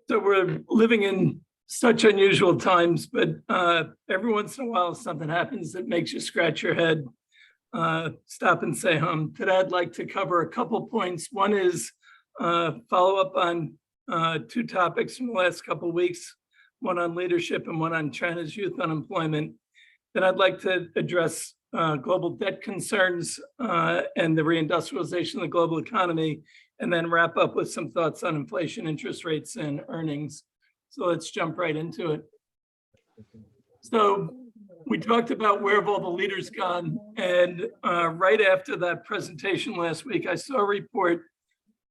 So we're living in such unusual times, but every once in a while something happens that makes you scratch your head, stop and say Today I'd like to cover a couple points. One is follow up on two topics from the last couple of weeks, one on leadership and one on China's youth unemployment. Then I'd like to address global debt concerns and the reindustrialization of the global economy, and then wrap up with some thoughts on inflation, interest rates, and earnings. So let's jump right into it. So we talked about where have all the leaders gone, and right after that presentation last week, I saw a report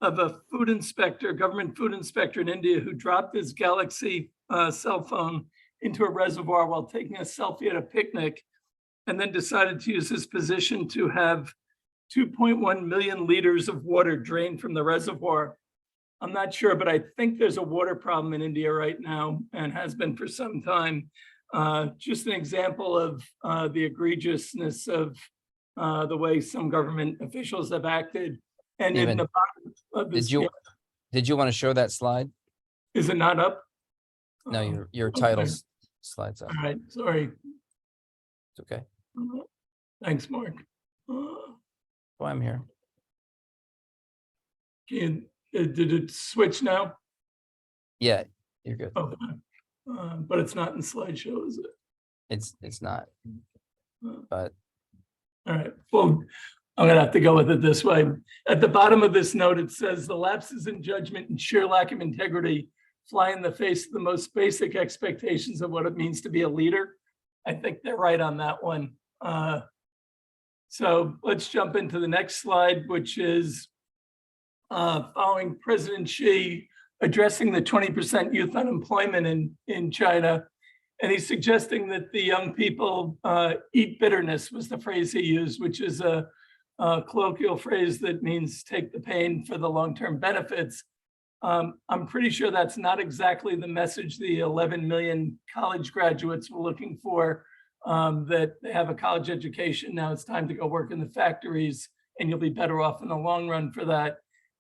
of a food inspector, government food inspector in India, who dropped his Galaxy cell phone into a reservoir while taking a selfie at a picnic, and then decided to use his position to have 2.1 million liters of water drained from the reservoir. I'm not sure, but I think there's a water problem in India right now and has been for some time. Just an example of the egregiousness of the way some government officials have acted. And in the bottom of this, did you want to show that slide? Is it not up? No, your titles slides up. All right, sorry. It's okay. Thanks, Mark. Oh, I'm here. Did it switch now? Yeah, you're good. Okay. But it's not in slideshow, is it? It's not. But all right. Well, I'm gonna have to go with it this way. At the bottom of this note, it says the lapses in judgment and sheer lack of integrity fly in the face of the most basic expectations of what it means to be a leader. I think they're right on that one. So let's jump into the next slide, which is following President Xi addressing the 20% youth unemployment in China. And he's suggesting that the young people eat bitterness, was the phrase he used, which is a colloquial phrase that means take the pain for the long-term benefits. I'm pretty sure that's not exactly the message the 11 million college graduates were looking for, that they have a college education. Now it's time to go work in the factories and you'll be better off in the long run for that.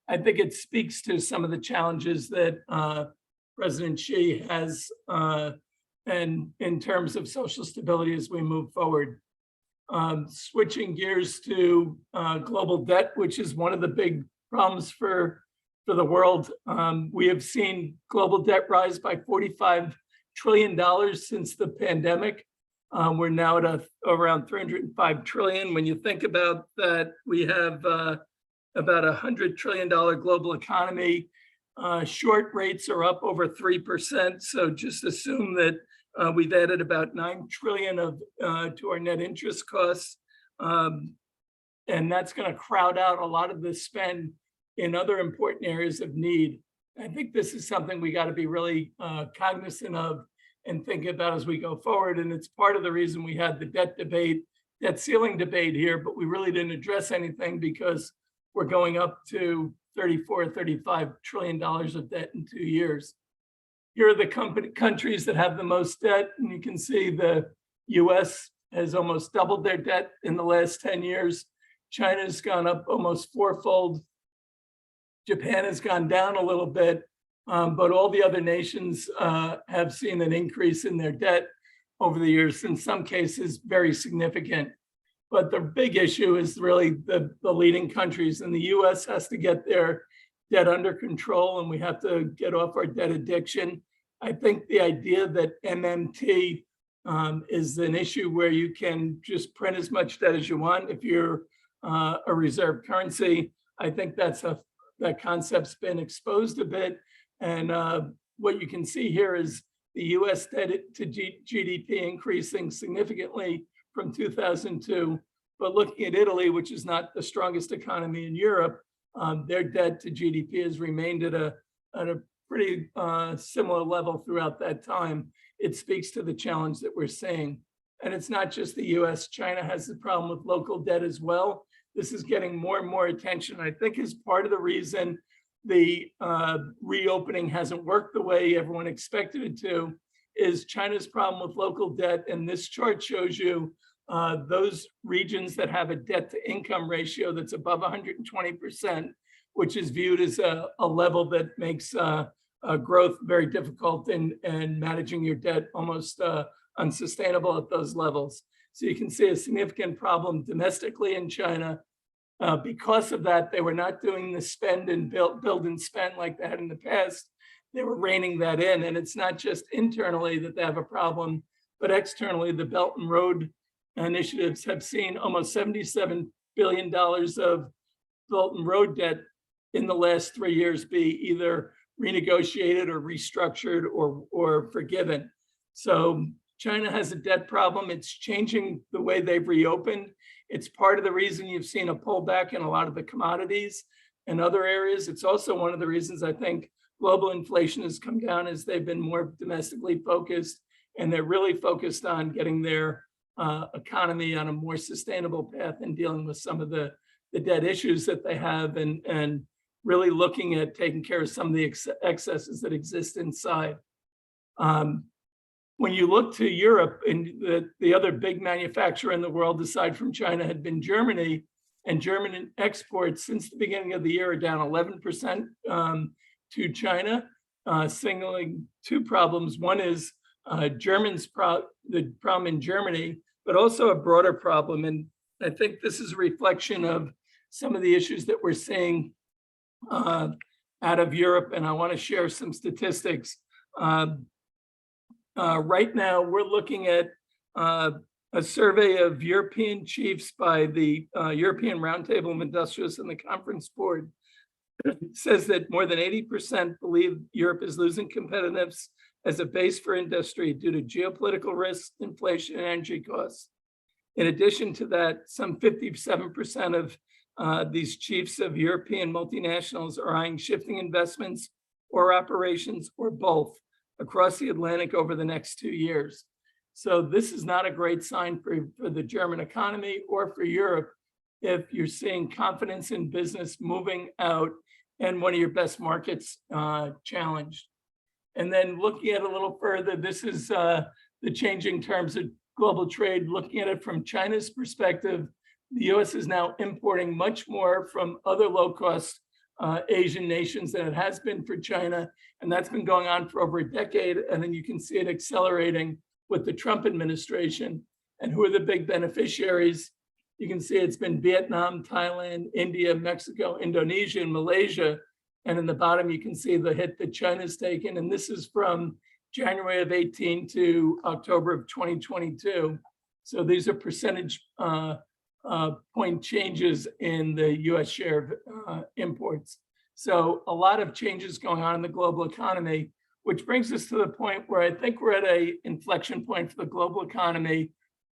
I think it speaks to some of the challenges that President Xi has and in terms of social stability as we move forward. Switching gears to global debt, which is one of the big problems for the world. We have seen global debt rise by $45 trillion since the pandemic. We're now at around 305 trillion. When you think about that, we have about $100 trillion global economy. Short rates are up over 3%. So just assume that we've added about 9 trillion to our net interest costs. And that's going to crowd out a lot of the spend in other important areas of need. I think this is something we got to be really cognizant of and think about as we go forward. And it's part of the reason we had the debt ceiling debate here, but we really didn't address anything because we're going up to $35 trillion of debt in 2 years. Here are the countries that have the most debt, and you can see the US has almost doubled their debt in the last 10 years. China's gone up almost fourfold. Japan has gone down a little bit, but all the other nations have seen an increase in their debt over the years, in some cases very significant. But the big issue is really the leading countries, and the US has to get their debt under control, and we have to get off our debt addiction. I think the idea that MMT is an issue where you can just print as much debt as you want if you're a reserve currency. I think that concept's been exposed a bit. And what you can see here is the US debt to GDP increasing significantly from 2002. But looking at Italy, which is not the strongest economy in Europe, their debt to GDP has remained at a pretty similar level throughout that time. It speaks to the challenge that we're seeing. And it's not just the US, China has the problem with local debt as well. This is getting more and more attention. I think is part of the reason the reopening hasn't worked the way everyone expected it to, is China's problem with local debt. And this chart shows you those regions that have a debt to income ratio that's above 120%, which is viewed as a level that makes growth very difficult and managing your debt almost unsustainable at those levels. So you can see a significant problem domestically in China. Because of that, they were not doing the spend and build and spend like they had in the past. They were reining that in. And it's not just internally that they have a problem, but externally, the Belt and Road initiatives have seen almost $77 billion of Belt and Road debt in the last 3 years be either renegotiated or restructured or forgiven. So China has a debt problem. It's changing the way they've reopened. It's part of the reason you've seen a pullback in a lot of the commodities and other areas. It's also one of the reasons I think global inflation has come down as they've been more domestically focused, and they're really focused on getting their economy on a more sustainable path and dealing with some of the debt issues that they have, and really looking at taking care of some of the excesses that exist inside. When you look to Europe, and the other big manufacturer in the world aside from China had been Germany, and German exports since the beginning of the year are down 11% to China, signaling two problems. One is the problem in Germany, but also a broader problem. And I think this is a reflection of some of the issues that we're seeing out of Europe. And I want to share some statistics. Right now, we're looking at a survey of European chiefs by the European Roundtable of Industrialists and the Conference Board. It says that more than 80% believe Europe is losing competitiveness as a base for industry due to geopolitical risks, inflation, and energy costs. In addition to that, some 57% of these chiefs of European multinationals are eyeing shifting investments or operations or both across the Atlantic over the next 2 years. So this is not a great sign for the German economy or for Europe if you're seeing confidence in business moving out and one of your best markets challenged. And then looking at it a little further, this is the changing terms of global trade. Looking at it from China's perspective, the US is now importing much more from other low-cost Asian nations than it has been for China. And that's been going on for over a decade. And then you can see it accelerating with the Trump administration. And who are the big beneficiaries? You can see it's been Vietnam, Thailand, India, Mexico, Indonesia, and Malaysia. And in the bottom, you can see the hit that China's taken. And this is from January of 18 to October of 2022. So these are percentage point changes in the US share of imports. So a lot of changes going on in the global economy, which brings us to the point where I think we're at an inflection point for the global economy.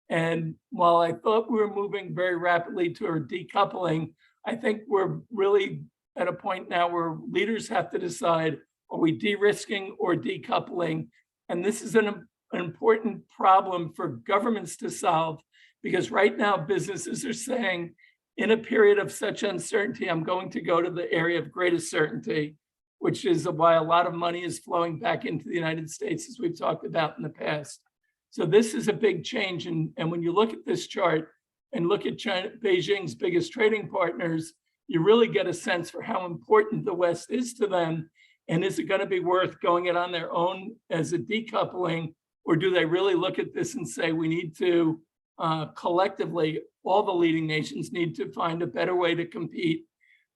And while I thought we were moving very rapidly toward decoupling, I think we're really at a point now where leaders have to decide, are we de-risking or decoupling? And this is an important problem for governments to solve, because right now businesses are saying, in a period of such uncertainty, I'm going to go to the area of greatest certainty, which is why a lot of money is flowing back into the United States, as we've talked about in the past. So this is a big change. And when you look at this chart and look at China, Beijing's biggest trading partners, you really get a sense for how important the West is to them. And is it going to be worth going it on their own as a decoupling, or do they really look at this and say, we need to collectively, all the leading nations need to find a better way to compete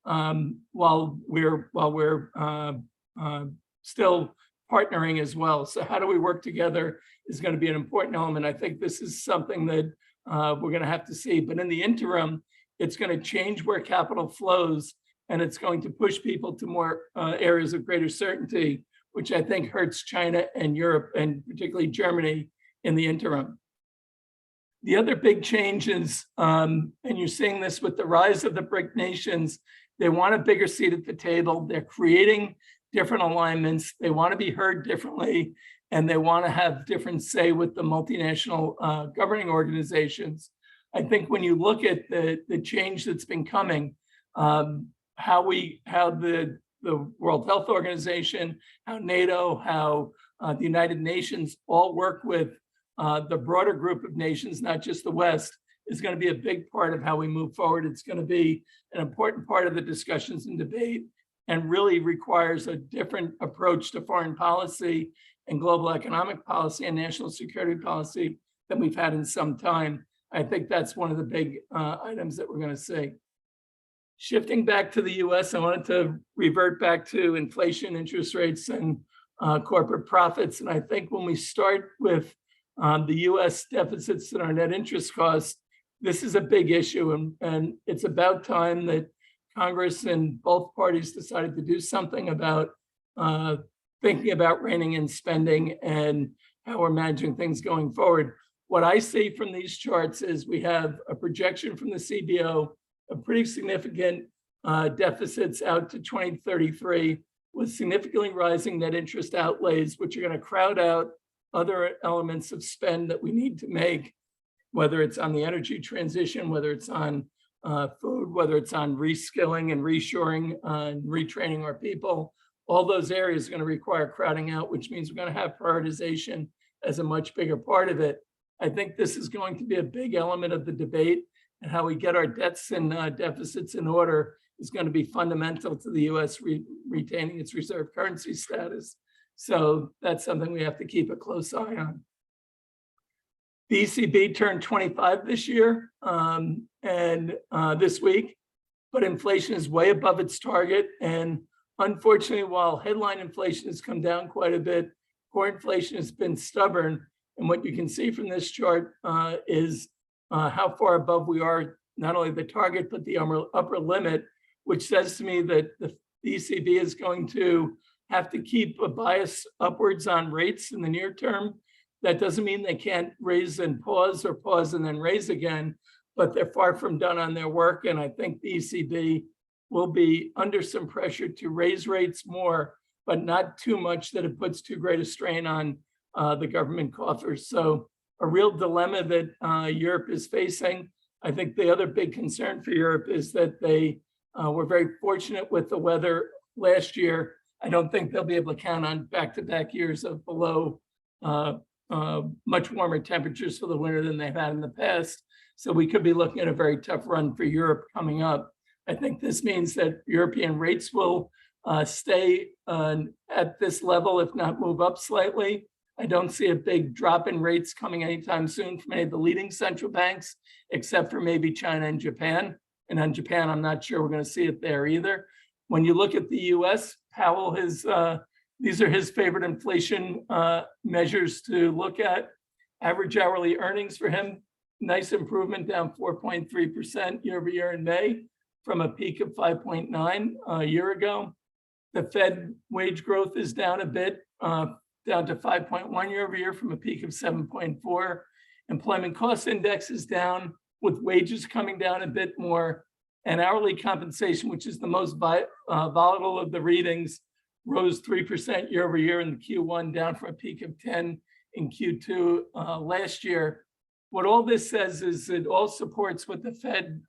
while we're still partnering as well. So how do we work together is going to be an important element. I think this is something that we're going to have to see. But in the interim, it's going to change where capital flows, and it's going to push people to more areas of greater certainty, which I think hurts China and Europe, and particularly Germany in the interim. The other big changes, and you're seeing this with the rise of the BRIC nations, they want a bigger seat at the table. They're creating different alignments. They want to be heard differently, and they want to have different say with the multinational governing organizations. I think when you look at the change that's been coming, how the World Health Organization, how NATO, how the United Nations all work with the broader group of nations, not just the West, is going to be a big part of how we move forward. It's going to be an important part of the discussions and debate. and really requires a different approach to foreign policy and global economic policy and national security policy than we've had in some time. I think that's one of the big items that we're going to see. Shifting back to the US, I wanted to revert back to inflation, interest rates, and corporate profits. And I think when we start with the US deficits and our net interest costs, this is a big issue. And it's about time that Congress and both parties decided to do something about thinking about reining in spending and how we're managing things going forward. What I see from these charts is we have a projection from the CBO of pretty significant deficits out to 2033 with significantly rising net interest outlays, which are going to crowd out other elements of spend that we need to make, whether it's on the energy transition, whether it's on food, whether it's on reskilling and reshoring and retraining our people. All those areas are going to require crowding out, which means we're going to have prioritization as a much bigger part of it. I think this is going to be a big element of the debate, and how we get our debts and deficits in order is going to be fundamental to the US retaining its reserve currency status. So that's something we have to keep a close eye on. The ECB turned 25 this year and this week, but inflation is way above its target. And unfortunately, while headline inflation has come down quite a bit, core inflation has been stubborn. And what you can see from this chart is how far above we are, not only the target, but the upper limit, which says to me that the ECB is going to have to keep a bias upwards on rates in the near term. That doesn't mean they can't raise and pause or pause and then raise again, but they're far from done on their work. And I think the ECB will be under some pressure to raise rates more, but not too much that it puts too great a strain on the government coffers. So a real dilemma that Europe is facing. I think the other big concern for Europe is that they were very fortunate with the weather last year. I don't think they'll be able to count on back-to-back years of below much warmer temperatures for the winter than they've had in the past. So we could be looking at a very tough run for Europe coming up. I think this means that European rates will stay at this level, if not move up slightly. I don't see a big drop in rates coming anytime soon from any of the leading central banks, except for maybe China and Japan. And on Japan, I'm not sure we're going to see it there either. When you look at the US, Powell has, these are his favorite inflation measures to look at. Average hourly earnings for him, nice improvement, down 4.3% year over year in May from a peak of 5.9 a year ago. The Fed wage growth is down a bit, down to 5.1 year over year from a peak of 7.4. Employment cost index is down with wages coming down a bit more, and hourly compensation, which is the most volatile of the readings, rose 3% year over year in the Q1, down from a peak of 10 in Q2 last year. What all this says is it all supports what the Fed,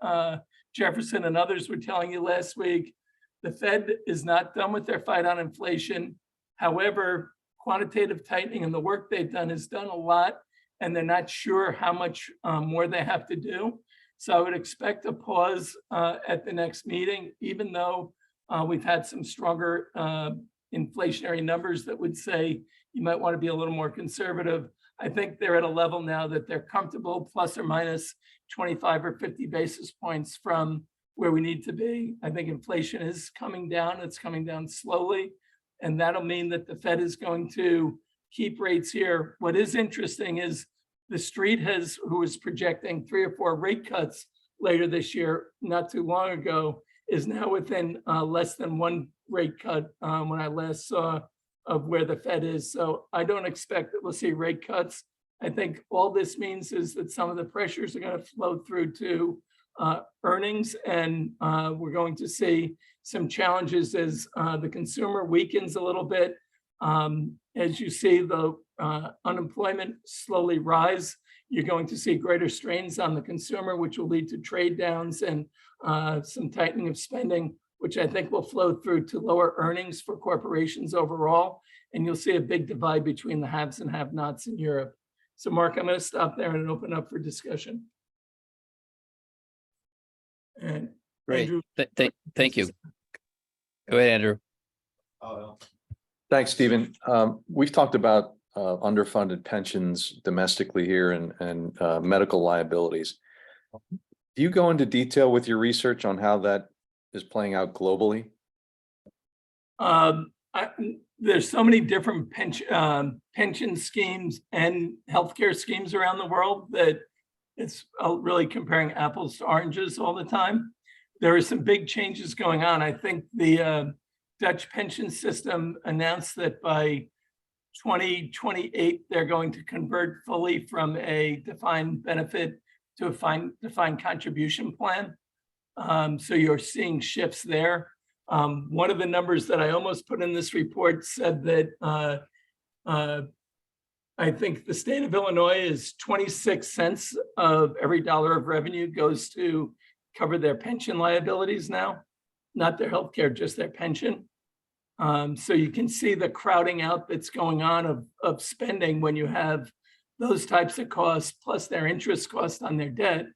Jefferson and others were telling you last week. The Fed is not done with their fight on inflation. However, quantitative tightening and the work they've done has done a lot, and they're not sure how much more they have to do. So I would expect a pause at the next meeting, even though we've had some stronger inflationary numbers that would say you might want to be a little more conservative. I think they're at a level now that they're comfortable, plus or minus 25 or 50 basis points from where we need to be. I think inflation is coming down. It's coming down slowly. And that'll mean that the Fed is going to keep rates here. What is interesting is the street who was projecting 3 or 4 rate cuts later this year, not too long ago, is now within less than 1 rate cut when I last saw of where the Fed is. So I don't expect that we'll see rate cuts. I think all this means is that some of the pressures are going to flow through to earnings, and we're going to see some challenges as the consumer weakens a little bit. As you see the unemployment slowly rise, you're going to see greater strains on the consumer, which will lead to trade downs and some tightening of spending, which I think will flow through to lower earnings for corporations overall. And you'll see a big divide between the haves and have-nots in Europe. So Mark, I'm going to stop there and open up for discussion. And Great. Andrew, Thank you. Go ahead, Andrew. Thanks, Stephen. We've talked about underfunded pensions domestically here and medical liabilities. Do you go into detail with your research on how that is playing out globally? There's so many different pension schemes and healthcare schemes around the world that it's really comparing apples to oranges all the time. There are some big changes going on. I think the Dutch pension system announced that by 2028, they're going to convert fully from a defined benefit to a defined contribution plan. So you're seeing shifts there. One of the numbers that I almost put in this report said that I think the state of Illinois is 26 cents of every dollar of revenue goes to cover their pension liabilities now, not their healthcare, just their pension. So you can see the crowding out that's going on of spending when you have those types of costs plus their interest cost on their debt.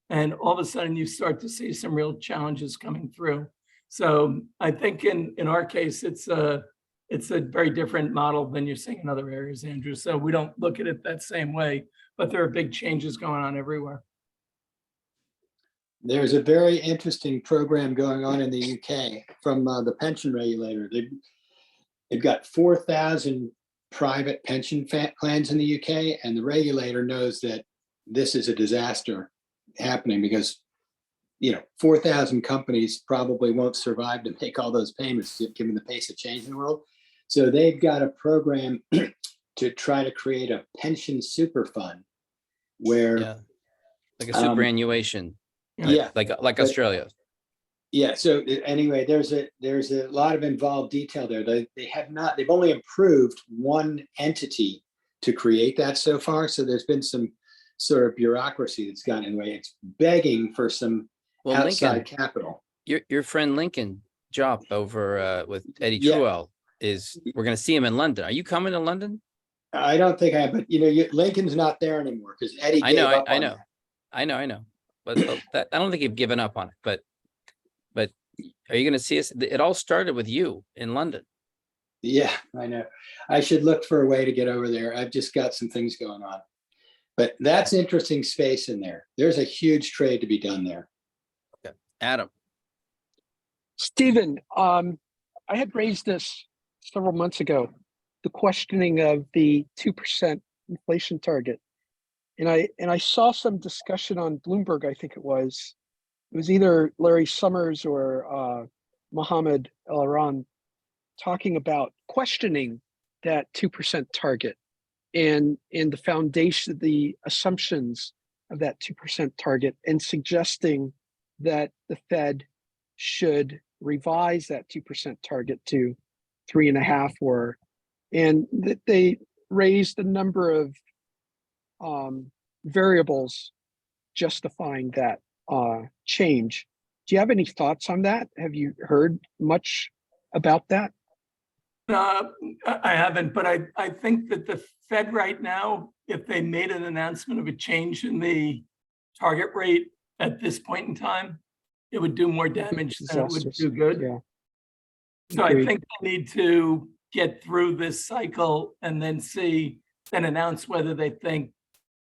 And all of a sudden you start to see some real challenges coming through. So I think in our case, it's a very different model than you're seeing in other areas, Andrew. So we don't look at it that same way, but there are big changes going on everywhere. There's a very interesting program going on in the UK from the pension regulator. They've got 4,000 private pension plans in the UK, and the regulator knows that this is a disaster happening because 4,000 companies probably won't survive to make all those payments given the pace of change in the world. So they've got a program to try to create a pension super fund where like a superannuation. Yeah, like Australia. Yeah. So anyway, there's a lot of involved detail there. They've only approved one entity to create that so far. So there's been some sort of bureaucracy that's gotten in the way. It's begging for some outside Lincoln, capital. Your friend Lincoln Job over with Eddie Yeah. Truell we're going to see him in London. Are you coming to London? I don't think I am, but Lincoln's not there anymore because Eddie I know, gave up I on know, that. I know. But I don't think you've given up on it. But are you going to see us? It all started with you in London. Yeah, I know. I should look for a way to get over there. I've just got some things going on. But that's interesting space in there. There's a huge trade to be done there. Okay. Adam. Stephen, I had raised this several months ago, the questioning of the 2% inflation target. And I saw some discussion on Bloomberg, I think it was either Larry Summers or Mohammed El-Iran talking about questioning that 2% target and the foundation, the assumptions of that 2% target, and suggesting that the Fed should revise that 2% target to 3.5 and that they raised a number of variables justifying that change. Do you have any thoughts on that? Have you heard much about that? I haven't, but I think that the Fed right now, if they made an announcement of a change in the target rate at this point in time, it would do more damage than it would do good. Yeah. So I think they need to get through this cycle and then announce whether they think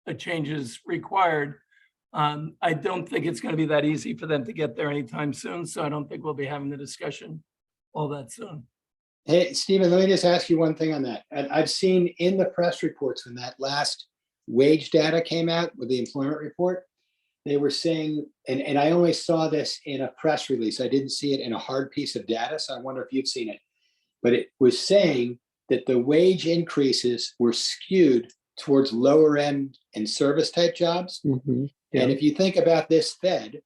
a change is required. I don't think it's going to be that easy for them to get there anytime soon. So I don't think we'll be having the discussion all that soon. Hey, Stephen, let me just ask you one thing on that. I've seen in the press reports when that last wage data came out with the employment report, they were saying, and I only saw this in a press release. I didn't see it in a hard piece of data. So I wonder if you've seen it, but it was saying that the wage increases were skewed towards lower end and service type jobs. Mm-hmm. Yeah. And if you think about this Fed,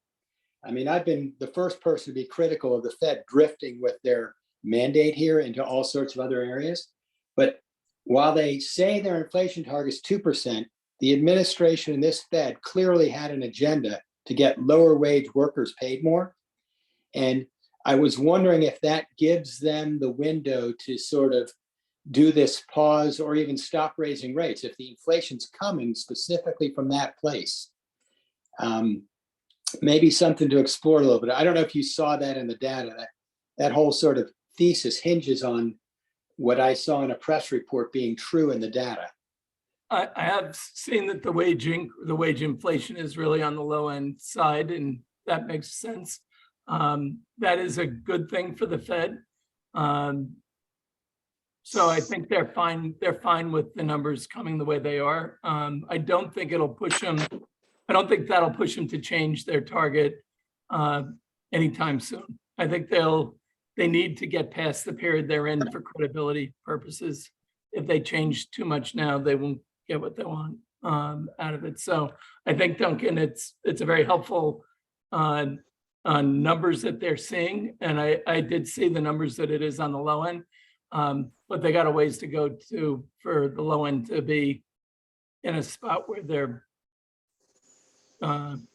I mean, I've been the first person to be critical of the Fed drifting with their mandate here into all sorts of other areas. But while they say their inflation target is 2%, the administration in this Fed clearly had an agenda to get lower wage workers paid more. And I was wondering if that gives them the window to sort of do this pause or even stop raising rates if the inflation's coming specifically from that place. Maybe something to explore a little bit. I don't know if you saw that in the data. that whole sort of thesis hinges on what I saw in a press report being true in the data. I have seen that the wage inflation is really on the low end side, and that makes sense. That is a good thing for the Fed. So I think they're fine. They're fine with the numbers coming the way they are. I don't think it'll push them. I don't think that'll push them to change their target anytime soon. I think they need to get past the period they're in for credibility purposes. If they change too much now, they won't get what they want out of it. So I think, Duncan, it's a very helpful numbers that they're seeing. And I did see the numbers that it is on the low end, but they got a ways to go for the low end to be in a spot where they're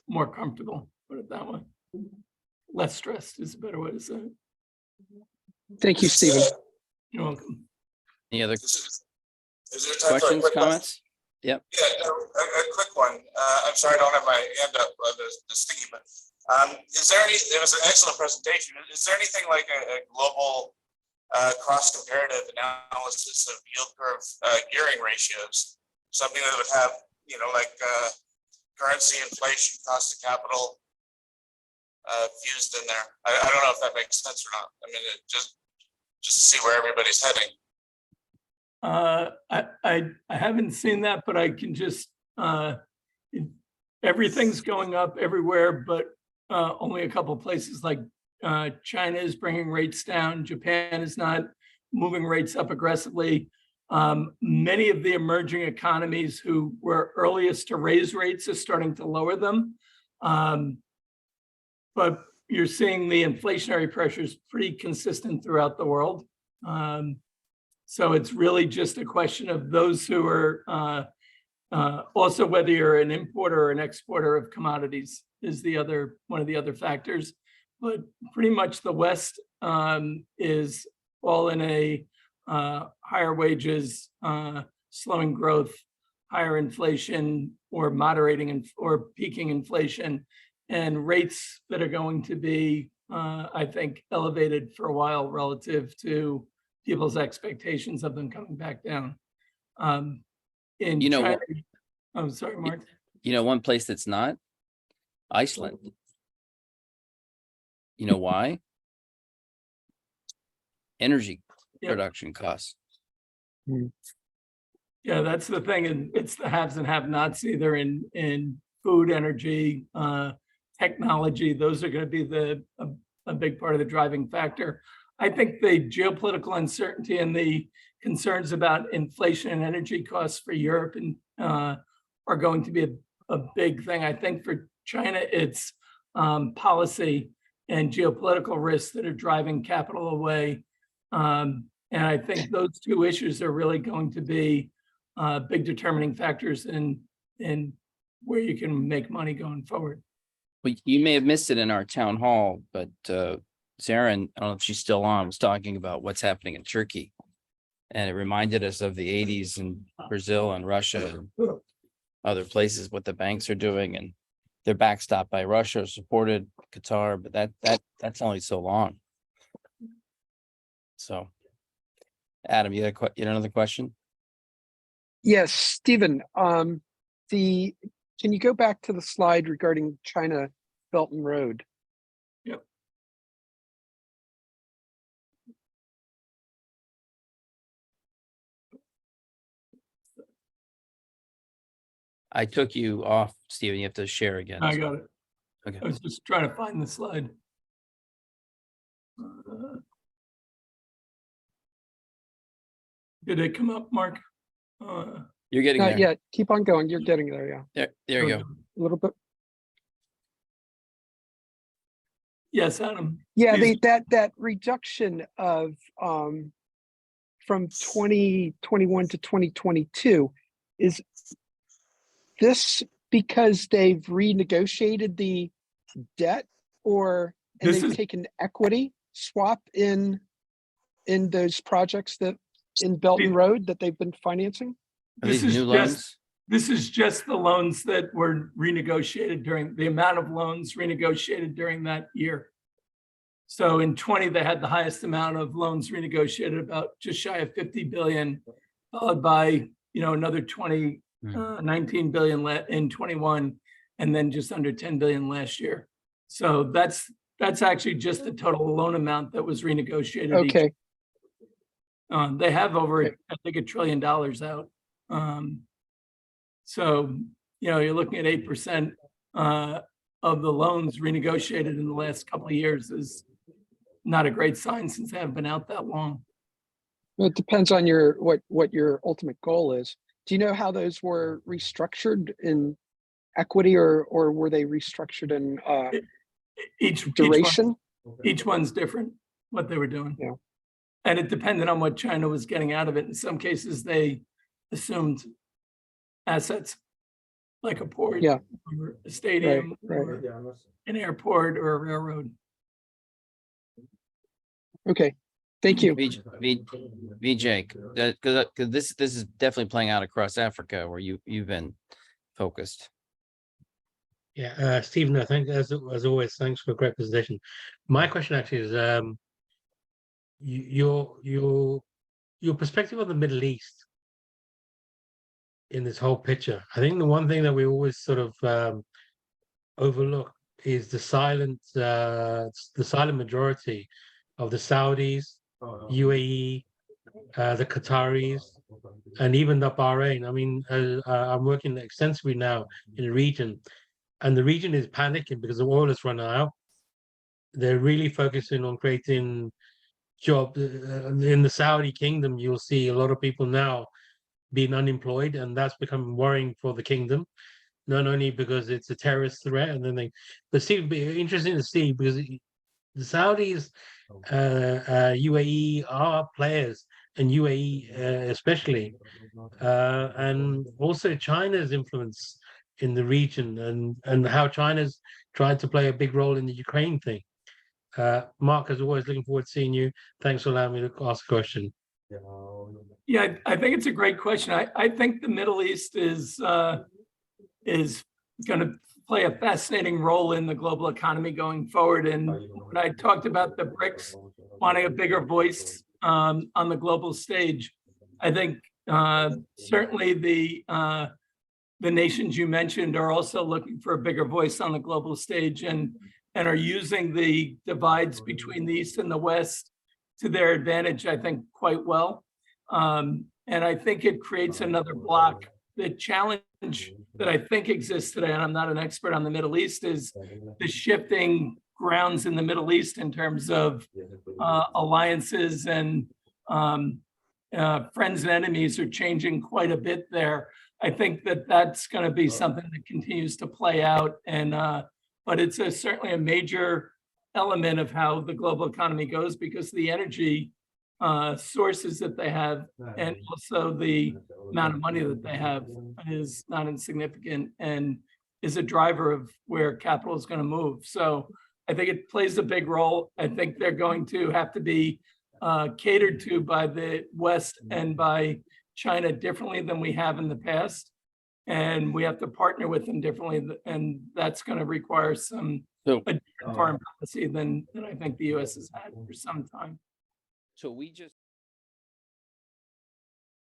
more comfortable, put it that way. Less stressed is a better way to say it. Thank you, Stephen. You're welcome. Any other Is there time for a questions, quick question? comments? Yep. Yeah, no, a quick one. I'm sorry, I don't have my hand up on this thingy, but it was an excellent presentation. Is there anything like a global cross-comparative analysis of yield curve gearing ratios? Something that would have, like currency, inflation, cost of capital fused in there. I don't know if that makes sense or not. I mean, just to see where everybody's heading. I haven't seen that, but I can just everything's going up everywhere, but only a couple of places like China is bringing rates down. Japan is not moving rates up aggressively. Many of the emerging economies who were earliest to raise rates are starting to lower them. But you're seeing the inflationary pressures pretty consistent throughout the world. So it's really just a question of those who are also whether you're an importer or an exporter of commodities is one of the other factors. But pretty much the West is all in a higher wages, slowing growth, higher inflation, or moderating or peaking inflation, and rates that are going to be, I think, elevated for a while relative to people's expectations of them coming back down. In China, I'm sorry, Mark. One place that's not Iceland. You know why? Energy Yep. production costs. Yeah, that's the thing, and it's the haves and have-nots either in food, energy, technology. Those are going to be a big part of the driving factor. I think the geopolitical uncertainty and the concerns about inflation and energy costs for Europe and are going to be a big thing. I think for China, it's policy and geopolitical risks that are driving capital away. And I think those two issues are really going to be big determining factors in where you can make money going forward. Well, you may have missed it in our town hall, but Zarin, I don't know if she's still on, was talking about what's happening in Turkey. And it reminded us of the 80s in Brazil and Russia and other places, what the banks are doing. And they're backstopped by Russia, supported Qatar, but that's only so long. So, Adam, you had another question? Yes, Stephen, can you go back to the slide regarding China Belt and Road? Yep. I took you off, Stephen. You have to share again. I got it. Okay. I was just trying to find the slide. Did it come up, Mark? You're getting Not there. yet. Keep on going. You're getting there. Yeah. There you go. A little bit. Yes, Adam. Yeah, Please. that reduction of from 2021 to 2022, is this because they've renegotiated the debt and This they've is- taken equity swap in those projects that in Belt and Road that they've been financing? Are This these is new just- loans? This is just the loans that were renegotiated during the amount of loans renegotiated during that year. So in 20, they had the highest amount of loans renegotiated, about just shy of 50 billion, followed by, another 19 billion in 21, and then just under 10 billion last year. So that's actually just the total loan amount that was renegotiated. Okay, They have over, Okay. I think, $1 trillion out. So, you're looking at 8% of the loans renegotiated in the last couple of years is not a great sign since they haven't been out that long. well, it depends on what your ultimate goal is. Do you know how those were restructured in equity, or were they restructured in Each duration? one's different, what they were doing. Yeah. And it depended on what China was getting out of it. In some cases, they assumed assets like a port, Yeah. or a stadium, Right. or an airport, or a railroad. Okay, thank you. VJ, because this is definitely playing out across Africa where you've been focused. Yeah, Steve, no, as always, thanks for a great presentation. My question actually is your perspective on the Middle East in this whole picture. I think the one thing that we always sort of overlook is the silent majority of the Saudis, UAE, the Qataris, and even the Bahrain. I mean, I'm working extensively now in the region, and the region is panicking because the oil has run out. They're really focusing on creating jobs. In the Saudi kingdom, you'll see a lot of people now being unemployed, and that's becoming worrying for the kingdom, not only because it's a terrorist threat, and then but see, it'd be interesting to see, because the Saudis, UAE are players, and UAE especially, and also China's influence in the region, and how China's tried to play a big role in the Ukraine thing. Mark, as always, looking forward to seeing you. Thanks for allowing me to ask a question. Yeah, I think it's a great question. I think the Middle East is going to play a fascinating role in the global economy going forward. And when I talked about the BRICS wanting a bigger voice on the global stage, I think certainly the nations you mentioned are also looking for a bigger voice on the global stage, and are using the divides between the East and the West to their advantage, I think, quite well. And I think it creates another block. The challenge that I think exists today, and I'm not an expert on the Middle East, is the shifting grounds in the Middle East in terms of alliances, and friends and enemies are changing quite a bit there. I think that that's going to be something that continues to play out, and but it's certainly a major element of how the global economy goes, because the energy sources that they have, and also the amount of money that they have, is not insignificant, and is a driver of where capital is going to move. So I think it plays a big role. I think they're going to have to be catered to by the West and by China differently than we have in the past. And we have to partner with them differently. And that's going to require some a different foreign policy than I think the US has had for some time. So we just